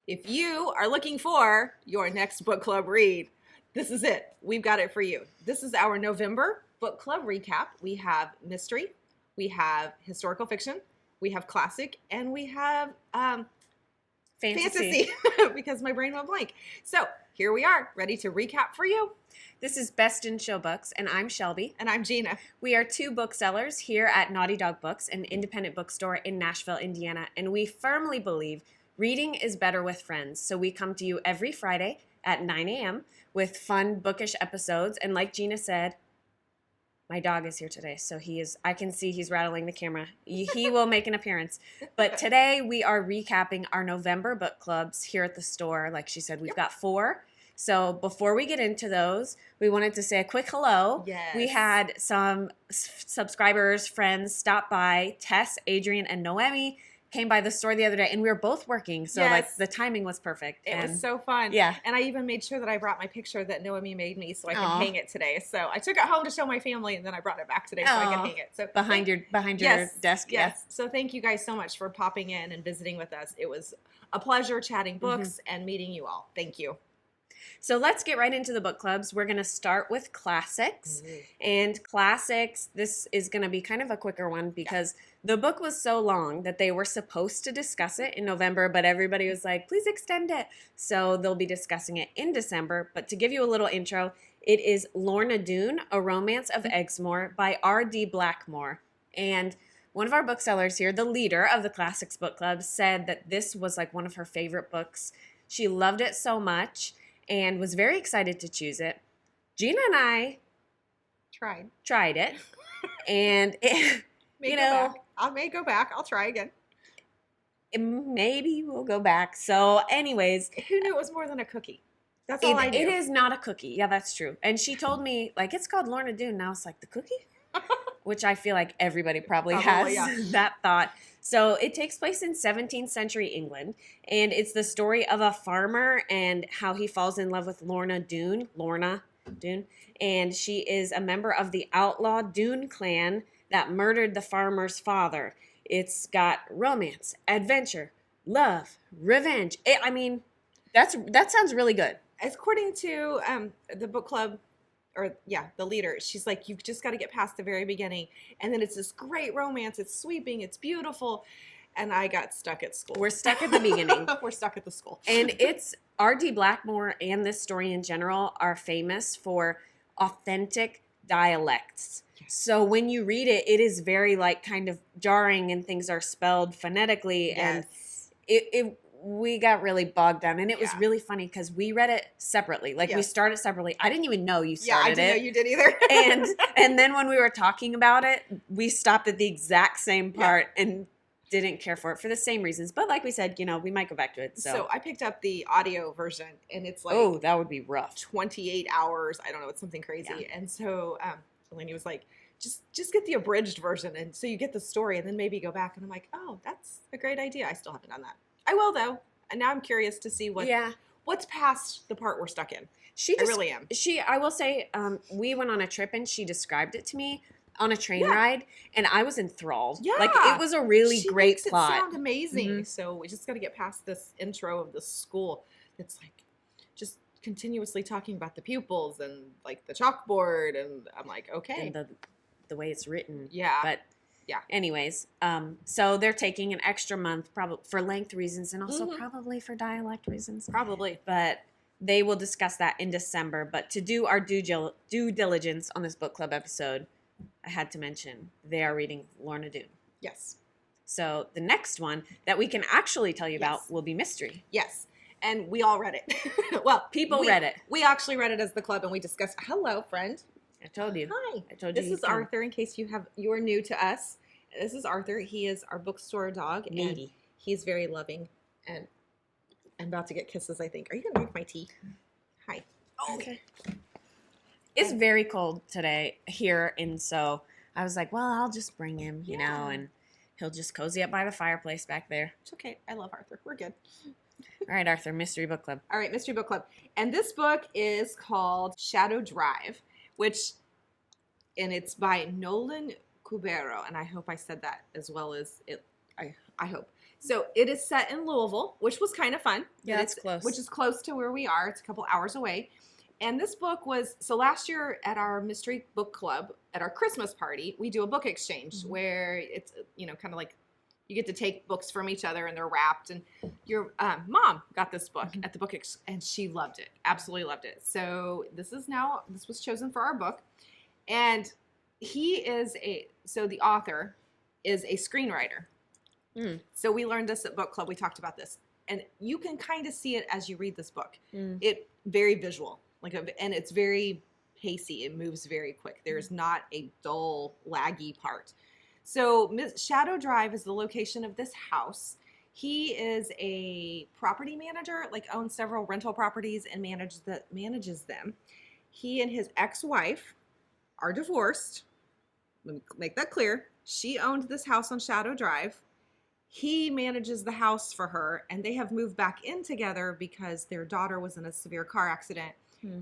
If you are looking for your next book club read, this is it. We've got it for you. This is our November book club recap. We have mystery, we have historical fiction, we have classic, and we have fantasy because my brain went blank. So here we are, ready to recap for you. This is Best in Show Books, and I'm Shelby. And I'm Jeanna. We are two booksellers here at Naughty Dog Books, an independent bookstore in Nashville, Indiana, and we firmly believe reading is better with friends. So we come to you every Friday at 9 a.m. with fun bookish episodes. And like Jeanna said, my dog is here today, so I can see he's rattling the camera. He will make an appearance. But today we are recapping our November book clubs here at the store. Like she said, we've got 4. So before we get into those, we wanted to say a quick hello. Yes. We had some subscribers, friends stop by. Tess, Adrian, and Noemi came by the store the other day, and we were both working, so like the timing was perfect. It was so fun. Yeah. And I even made sure that I brought my picture that Noemi made me so I can hang it today. So I took it home to show my family, and then I brought it back today so I can hang it. So behind your desk. Yes. So thank you guys so much for popping in and visiting with us. It was a pleasure chatting books and meeting you all. Thank you. So let's get right into the book clubs. We're going to start with classics. And classics, this is going to be kind of a quicker one because the book was so long that they were supposed to discuss it in November, but everybody was like, please extend it. So they'll be discussing it in December. But to give you a little intro, it is Lorna Doone, A Romance of Exmoor by R.D. Blackmore. And one of our booksellers here, the leader of the Classics Book Club, said that this was like one of her favorite books. She loved it so much and was very excited to choose it. Jeanna and I tried it, and I may go back. I'll try again. Maybe we'll go back. So, anyways, who knew it was more than a cookie? That's all I knew. It is not a cookie. Yeah, that's true. And she told me like it's called Lorna Doone. Now it's like the cookie, which I feel like everybody probably has that thought. So it takes place in 17th century England, and it's the story of a farmer and how he falls in love with Lorna Doone, and she is a member of the outlaw Doone clan that murdered the farmer's father. It's got romance, adventure, love, revenge. That sounds really good. According to the book club, the leader, she's like, you've just got to get past the very beginning. And then it's this great romance. It's sweeping. It's beautiful. And I got stuck at school. We're stuck at the beginning. We're stuck at the school. And it's R.D. Blackmore and this story in general are famous for authentic dialects. Yes. So when you read it, it is very like kind of jarring and things are spelled phonetically. Yes. And we got really bogged down, and it was really funny because we read it separately. Like we started separately. I didn't even know you started it. Yeah, I didn't know you did either. and then when we were talking about it, we stopped at the exact same part and didn't care for it for the same reasons. But like we said, we might go back to it. So I picked up the audio version, and it's like, oh, that would be rough. 28 hours. I don't know. It's something crazy. Yeah. And so Eleni was like, just get the abridged version, and so you get the story, and then maybe go back. And I'm like, oh, that's a great idea. I still haven't done that. I will, though. And now I'm curious to see what's past the part we're stuck in. I really am. I will say, we went on a trip, and she described it to me on a train ride, and I was enthralled. Yeah. Like, it was a really great plot. It sound amazing. So we just got to get past this intro of the school. It's like just continuously talking about the pupils and like the chalkboard, and I'm like, okay. And the way it's written. Yeah. But anyways, so they're taking an extra month probably for length reasons and also probably for dialect reasons. Probably. But they will discuss that in December. But to do our due diligence on this book club episode, I had to mention they are reading Lorna Doone. Yes. So the next one that we can actually tell you about will be Mystery. Yes. And we all read it. Well, people read it. We actually read it as the club, and we discussed. Hello, friend. I told you. Hi. I told you. This is Arthur, in case you are new to us. This is Arthur. He is our bookstore dog. Needy. And he's very loving. And I'm about to get kisses, I think. Are you going to drink my tea? Hi. Oh, okay. It's very cold today here, and so I was like, well, I'll just bring him, you know, and he'll just cozy up by the fireplace back there. It's okay. I love Arthur. We're good. All right, Arthur, Mystery Book Club. All right, Mystery Book Club. And this book is called Shadow Drive, and it's by Nolan Cubero, and I hope I said that as well as it. I hope. So it is set in Louisville, which was kind of fun. Yeah, that's close. Which is close to where we are. It's a couple hours away. And this book was, so last year at our mystery book club, at our Christmas party, we do a book exchange where it's, kind of like you get to take books from each other and they're wrapped. And your mom got this book at the and she loved it, absolutely loved it. So this was chosen for our book. And the author is a screenwriter. So we learned this at book club. We talked about this. And you can kind of see it as you read this book. It very visual, and it's very pacey. It moves very quick. There's not a dull, laggy part. So Shadow Drive is the location of this house. He is a property manager, owns several rental properties and manages them. He and his ex-wife are divorced. Let me make that clear. She owned this house on Shadow Drive. He manages the house for her, and they have moved back in together because their daughter was in a severe car accident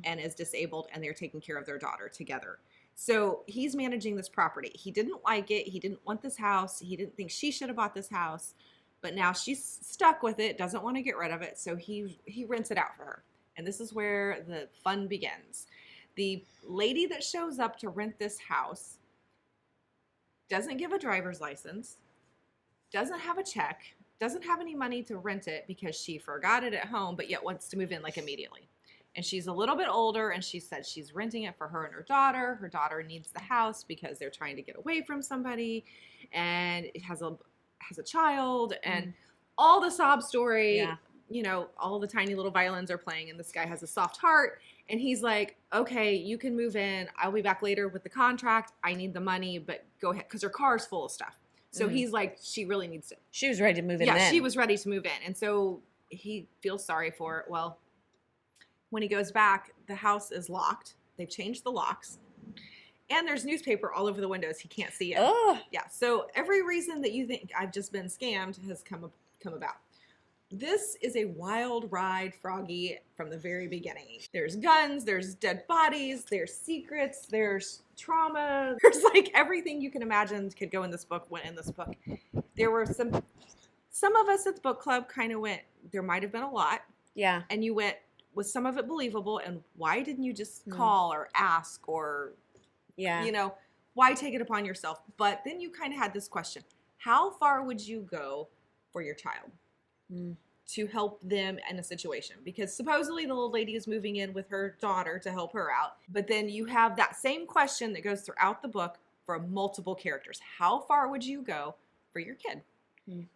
and is disabled, and they're taking care of their daughter together. So he's managing this property. He didn't like it. He didn't want this house. He didn't think she should have bought this house, but now she's stuck with it, doesn't want to get rid of it, so he rents it out for her. And this is where the fun begins. The lady that shows up to rent this house doesn't give a driver's license, doesn't have a check, doesn't have any money to rent it because she forgot it at home, but yet wants to move in immediately. And she's a little bit older, and she said she's renting it for her and her daughter. Her daughter needs the house because they're trying to get away from somebody, and it has a child, and all the sob story. Yeah. All the tiny little violins are playing, and this guy has a soft heart, and he's like, okay, you can move in. I'll be back later with the contract. I need the money, but go ahead, because her car's full of stuff. So he's like, she really needs to. She was ready to move in then. Yeah, she was ready to move in. And so he feels sorry for it. Well, when he goes back, the house is locked. They've changed the locks. And there's newspaper all over the windows. He can't see it. Oh. Yeah, so every reason that you think I've just been scammed has come about. This is a wild ride, Froggy, from the very beginning. There's guns, there's dead bodies, there's secrets, there's trauma. There's everything you can imagine could go in this book went in this book. There were some of us at the book club kind of went, there might have been a lot. Yeah. And you went, was some of it believable? And why didn't you just call or ask or, why take it upon yourself? But then you kind of had this question. How far would you go for your child? To help them in a situation, because supposedly the little lady is moving in with her daughter to help her out. But then you have that same question that goes throughout the book for multiple characters. How far would you go for your kid?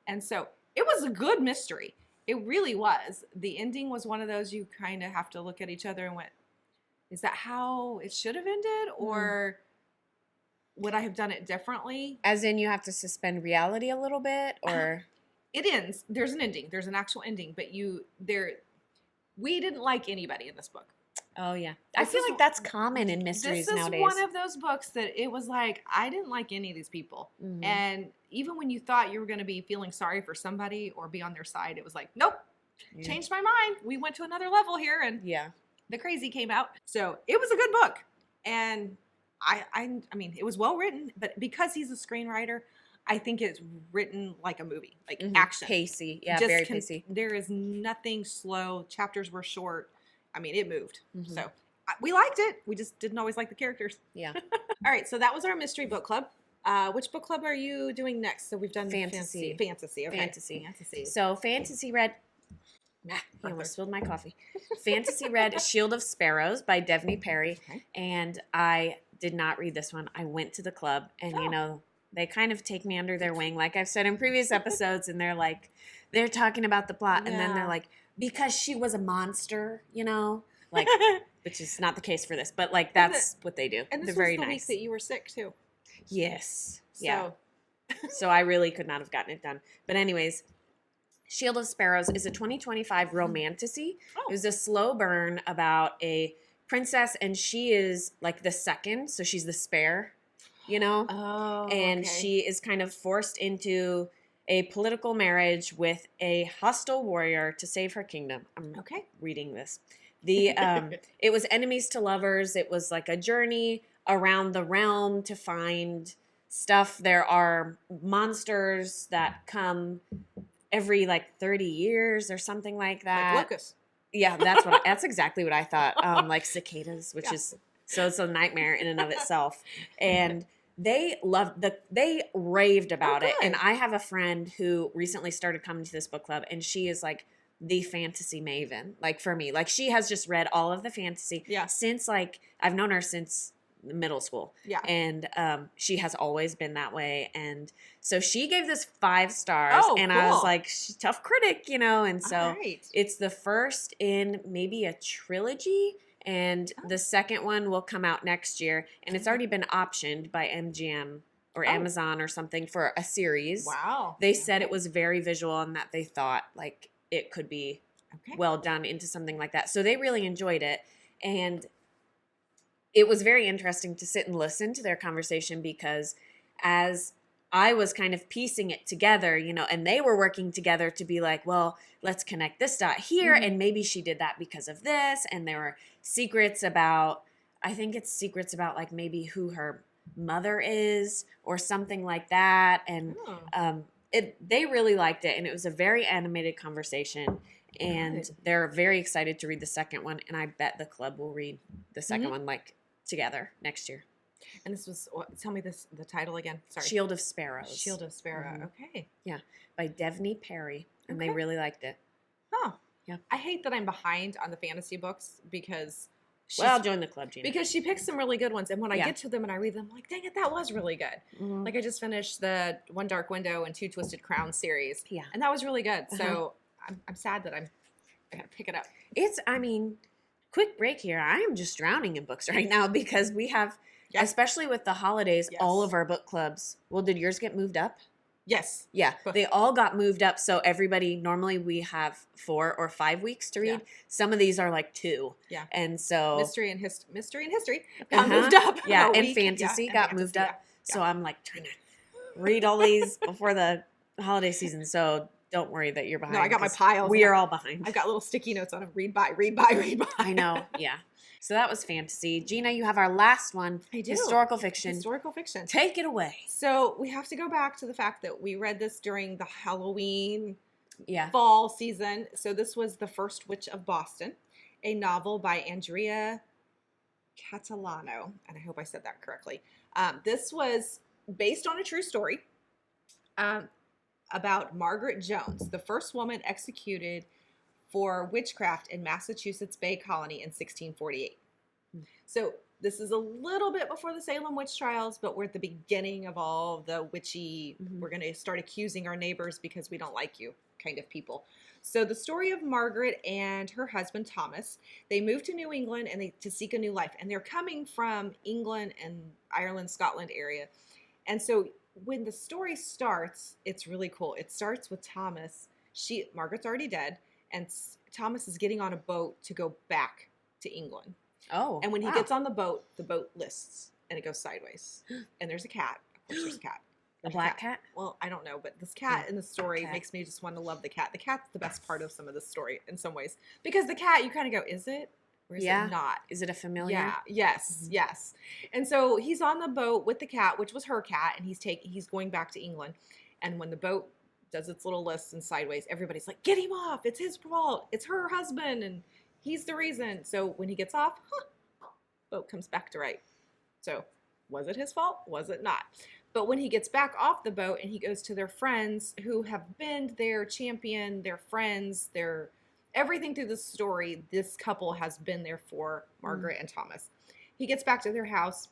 And so it was a good mystery. It really was. The ending was one of those you kind of have to look at each other and went, is that how it should have ended? Or would I have done it differently? As in you have to suspend reality a little bit, or... It ends. There's an ending. There's an actual ending. But we didn't like anybody in this book. Oh, yeah. I feel like that's common in mysteries nowadays. This is one of those books that it was like, I didn't like any of these people. And even when you thought you were going to be feeling sorry for somebody or be on their side, it was like, nope, changed my mind. We went to another level here, and the crazy came out. So it was a good book. And I mean, it was well written, but because he's a screenwriter, I think it's written like a movie, action. Pacey. Yeah, very pacey. There is nothing slow. Chapters were short. I mean, it moved. So we liked it. We just didn't always like the characters. Yeah. All right. So that was our mystery book club. Which book club are you doing next? So we've done fantasy. Fantasy. Okay. Fantasy. So fantasy read. I almost spilled my coffee. Fantasy read Shield of Sparrows by Devney Perry. Okay. And I did not read this one. I went to the club, and they kind of take me under their wing, like I've said in previous episodes, and they're talking about the plot, and then they're like, because she was a monster, which is not the case for this, but that's what they do. And this they're very was the nice. week that you were sick too. Yes. Yeah. So I really could not have gotten it done. But anyways, Shield of Sparrows is a 2025 romantasy. It was a slow burn about a princess, and she is the second, so she's the spare. And she is kind of forced into a political marriage with a hostile warrior to save her kingdom. I'm reading this. It was enemies to lovers. It was like a journey around the realm to find stuff. There are monsters that come every like 30 years or something like that. Like locusts. Yeah, that's exactly what I thought. Like cicadas, which is so it's a nightmare in and of itself. And they raved about it. And I have a friend who recently started coming to this book club, and she is like the fantasy maven. Like for me, like she has just read all of the fantasy since like I've known her since middle school. Yeah. And she has always been that way. And so she gave this 5 stars. And cool. I was like, she's a tough critic, you know? And so it's the first in maybe a trilogy. And the second one will come out next year. And it's already been optioned by MGM or Amazon or something for a series. Wow. They said it was very visual and that they thought like it could be well done into something like that. So they really enjoyed it. And it was very interesting to sit and listen to their conversation because as I was kind of piecing it together, you know, and they were working together to be like, well, let's connect this dot here. Mm-hmm. And maybe she did that because of this. And there were secrets about, I think it's secrets about like maybe who her mother is or something like that. And they really liked it. And it was a very animated conversation. And they're very excited to read the second one. And I bet the club will read the second one like together next year. And this was, tell me the title again. Sorry. Shield of Sparrows. Shield of Sparrow. Mm-hmm. Okay. Yeah. By Devney Perry. And they really liked it. Oh. Yeah. I hate that I'm behind on the fantasy books because I'll join the club, Jeanna. Because she picks some really good ones. And when I get to them and I read them, I'm like, dang it, that was really good. Mm-hmm. Like I just finished the One Dark Window and Two Twisted Crowns series. Yeah. And that was really good. So I'm sad that I got to pick it up. Quick break here. I am just drowning in books right now because we have, especially with the holidays, all of our book clubs. Well, did yours get moved up? Yes. Yeah. They all got moved up. So everybody, normally we have 4 or 5 weeks to read. Yeah. Some of these are like 2. Yeah. And so. Mystery and history got moved up. Yeah. And fantasy got moved up. Yeah. So I'm like trying to read all these before the holiday season. So don't worry that you're behind. No, I got my piles. We are all behind. I've got little sticky notes on them. Read by. I know. Yeah. So that was fantasy. Jeanna, you have our last one. I do. Historical fiction. Historical fiction. Take it away. So we have to go back to the fact that we read this during the Halloween fall season. So this was The First Witch of Boston, a novel by Andrea Catalano. And I hope I said that correctly. This was based on a true story. About Margaret Jones, the first woman executed for witchcraft in Massachusetts Bay Colony in 1648. So this is a little bit before the Salem witch trials, but we're at the beginning of all the witchy, we're going to start accusing our neighbors because we don't like you kind of people. So the story of Margaret and her husband Thomas, they moved to New England and to seek a new life. And they're coming from England and Ireland, Scotland area. And so when the story starts, it's really cool. It starts with Thomas. Margaret's already dead, and Thomas is getting on a boat to go back to England. Oh, and when he gets on the boat lists, and it goes sideways. And there's a cat. Of course, there's a cat. A black cat? Well, I don't know, but this cat in the story makes me just want to love the cat. The cat's the best part of some of the story in some ways. Because the cat, you kind of go, is it? Or is it not? Is it a familiar? Yeah. Yes. Mm-hmm. Yes. And so he's on the boat with the cat, which was her cat, and he's going back to England. And when the boat does its little lists and sideways, everybody's like, get him off. It's his fault. It's her husband, and he's the reason. So when he gets off, boat comes back to right. So was it his fault? Was it not? But when he gets back off the boat and he goes to their friends who have been their champion, their friends, their everything through the story, this couple has been there for Margaret and Thomas. He gets back to their house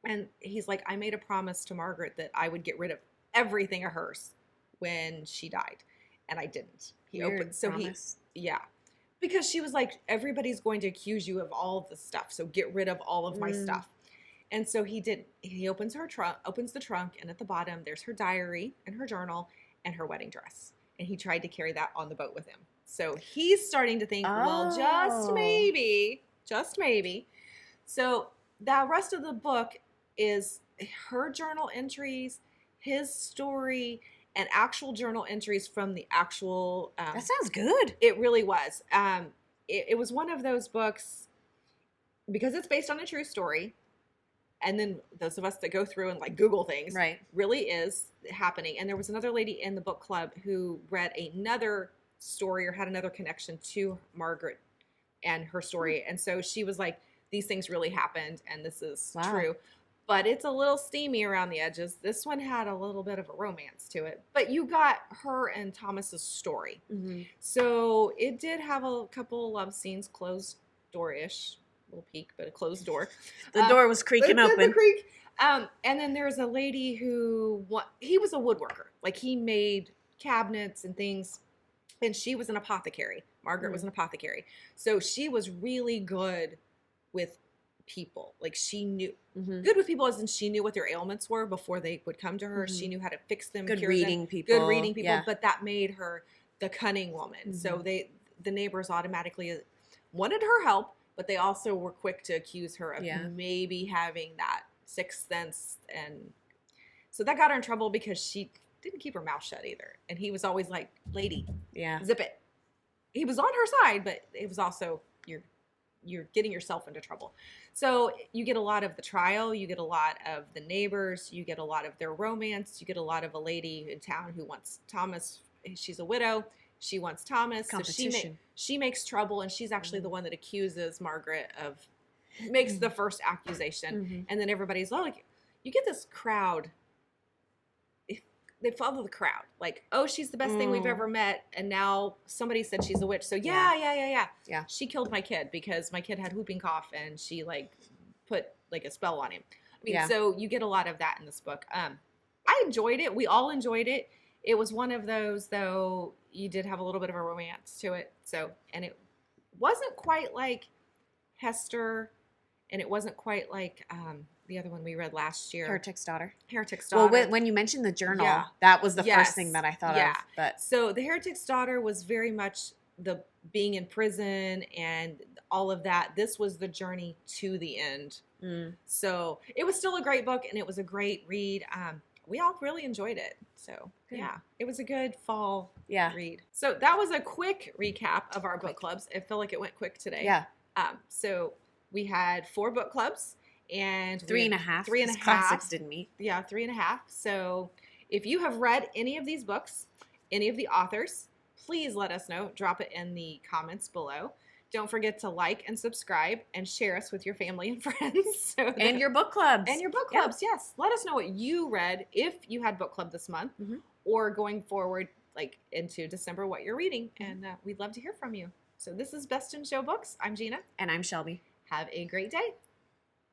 and he's like, I made a promise to Margaret that I would get rid of everything of hers when she died. And I didn't. Because she was like, everybody's going to accuse you of all of this stuff. So get rid of all of my stuff. And so he did. He opens the trunk, and at the bottom, there's her diary and her journal and her wedding dress. And he tried to carry that on the boat with him. So he's starting to think, well, just maybe. So the rest of the book is her journal entries, his story, and actual journal entries from the actual. That sounds good. It really was. It was one of those books, because it's based on a true story, And then those of us that go through and like Google things, Right. really is happening. And there was another lady in the book club who read another story or had another connection to Margaret and her story. And so she was like, these things really happened and this is true. But it's a little steamy around the edges. This one had a little bit of a romance to it. But you got her and Thomas's story. Mm-hmm. So it did have a couple love scenes, closed door-ish. Little peek, but a closed door. The door was creaking open. The creak. And then there's a lady who, he was a woodworker. Like he made cabinets and things. And she was an apothecary. Margaret was an apothecary. So she was really good with people. Like she knew, good with people as in she knew what their ailments were before they would come to her. She knew how to fix them, good cure reading them. people. Good reading people. Yeah. But that made her the cunning woman. So the neighbors automatically wanted her help, but they also were quick to accuse her of maybe having that sixth sense. And so that got her in trouble because she didn't keep her mouth shut either. And he was always like, lady, zip it. He was on her side, but it was also, you're getting yourself into trouble. So you get a lot of the trial, you get a lot of the neighbors, you get a lot of their romance, you get a lot of a lady in town who wants Thomas. She's a widow. She wants Thomas. Competition. So she makes trouble, and she's actually the one that accuses Margaret of, makes the first accusation. And then everybody's like, you get this crowd. They follow the crowd. Like, oh, she's the best thing we've ever met. And now somebody said she's a witch. So yeah. She killed my kid because my kid had whooping cough and she like put like a spell on him. I mean, so you get a lot of that in this book. I enjoyed it. We all enjoyed it. It was one of those, though, you did have a little bit of a romance to it. So, and it wasn't quite like Hester, and it wasn't quite like the other one we read last year. Heretic's Daughter. Well, when you mentioned the journal, that was the first thing that I thought of. But so the Heretic's Daughter was very much the being in prison and all of that. This was the journey to the end. So it was still a great book, and it was a great read. We all really enjoyed it. So it was a good fall read. So that was a quick recap of our book clubs. I feel like it went quick today. So we had 4 book clubs and 3.5. 3.5. Classics didn't meet. 3.5. So if you have read any of these books, any of the authors, please let us know. Drop it in the comments below. Don't forget to like and subscribe and share us with your family and friends. And your book clubs. Yes. Let us know what you read if you had book club this month or going forward like into December what you're reading. And we'd love to hear from you. So this is Best in Show Books. I'm Jeanna. And I'm Shelby. Have a great day.